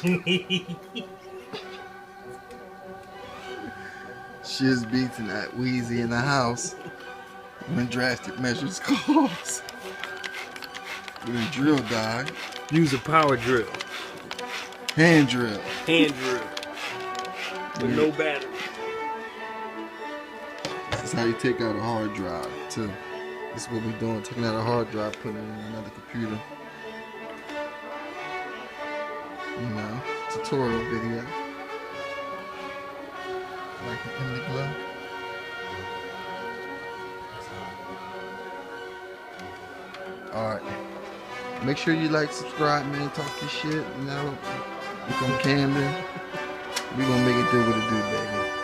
Shiz Beats and that Wheezy in the house when drastic measures calls. With a drill die. Use a power drill. Hand drill. Hand drill. With no battery. This is how you take out a hard drive too. This is what we're doing, taking out a hard drive, putting it in another computer. You know, tutorial video. Like in the glow. Alright. Make sure you like, subscribe, man, talk your shit, you know. We from Camden. We gonna make it do what it do, baby.